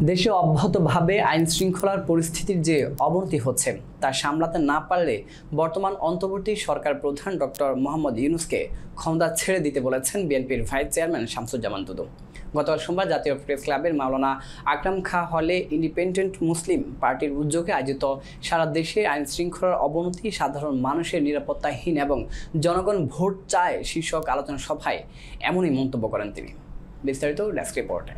দেশে অব্যাহতভাবে আইন শৃঙ্খলার পরিস্থিতির যে অবনতি হচ্ছে তা সামলাতে না পারলে বর্তমান অন্তর্বর্তী সরকার প্রধান ডক্টর মোহাম্মদ ইউনূসকে ক্ষমতা ছেড়ে দিতে বলেছেন বিএনপির ভাইস চেয়ারম্যান শামসুজ্জামান দুদু। গতকাল সোমবার জাতীয় প্রেস ক্লাবের মাওলানা আকরাম খাঁ হলে ইন্ডিপেন্ডেন্ট মুসলিম পার্টির উদ্যোগে আয়োজিত সারা দেশে আইন শৃঙ্খলার অবনতি, সাধারণ মানুষের নিরাপত্তাহীন এবং জনগণ ভোট চায় শীর্ষক আলোচনা সভায় এমনই মন্তব্য করেন তিনি। বিস্তারিত ডেস্ক রিপোর্টে।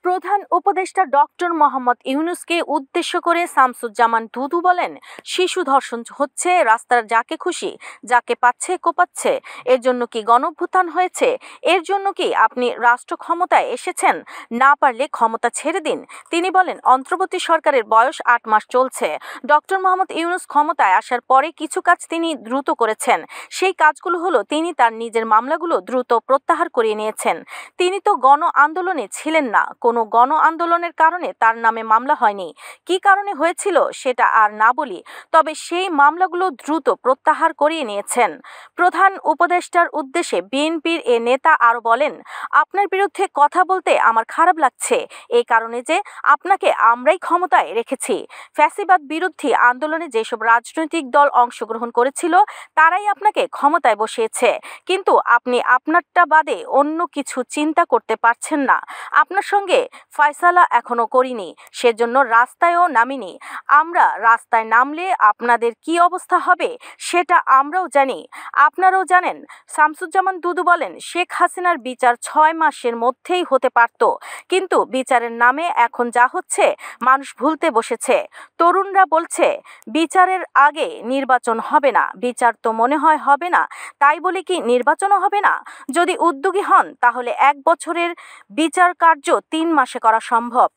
প্রধান উপদেষ্টা ডক্টর মোহাম্মদ ইউনূসকে উদ্দেশ্য করে শামসুজ্জামান দুদু বলেন, শিশু ধর্ষণ হচ্ছে, রাস্তার যাকে খুশি যাকে পাচ্ছে কোপাচ্ছে। এর জন্য কি গণঅভ্যুত্থান হয়েছে? এর জন্য কি আপনি রাষ্ট্র ক্ষমতায় এসেছেন? না পারলে ক্ষমতা ছেড়ে দিন। তিনি বলেন, অন্তর্বর্তী সরকারের বয়স 8 মাস চলছে। ডক্টর মোহাম্মদ ইউনূস ক্ষমতায় আসার পরে কিছু কাজ তিনি দ্রুত করেছেন। সেই কাজগুলো হলো, তিনি তার নিজের মামলাগুলো দ্রুত প্রত্যাহার করিয়ে নিয়েছেন। তিনি তো গণ আন্দোলনে ছিলেন না, কোনো গণ আন্দোলনের কারণে তার নামে মামলা হয়নি। কি কারণে হয়েছিল সেটা আর না বলি, তবে সেই মামলাগুলো দ্রুত প্রত্যাহার করিয়ে নিয়েছেন। প্রধান উপদেষ্টার উদ্দেশ্যে বিএনপির এ নেতা আরো বলেন, আপনার বিরুদ্ধে কথা বলতে আমার খারাপ লাগছে, এই কারণে যে আপনাকে আমরাই ক্ষমতায় রেখেছি। ফ্যাসিবাদ বিরোধী আন্দোলনে যেসব রাজনৈতিক দল অংশগ্রহণ করেছিল তারাই আপনাকে ক্ষমতায় বসিয়েছে, কিন্তু আপনি আপনারটা বাদে অন্য কিছু চিন্তা করতে পারছেন না। আপনার সঙ্গে ফয়সালা এখনো করিনি, সেজন্য রাস্তায়ও নামিনি। আমরা রাস্তায় নামলে আপনাদের কি অবস্থা হবে সেটা আমরাও জানি, আপনারাও জানেন। শামসুজ্জামান দুদু বলেন, শেখ হাসিনার বিচার 6 মাসের মধ্যেই হতে পারত, কিন্তু বিচারের নামে এখন যা হচ্ছে মানুষ ভুলতে বসেছে। তরুণরা বলছে বিচারের আগে নির্বাচন হবে না। বিচার তো মনে হয় হবে না, তাই বলে কি নির্বাচনও হবে না? যদি উদ্যোগী হন তাহলে 1 বছরের বিচার কার্য 3 মাসে করা সম্ভব।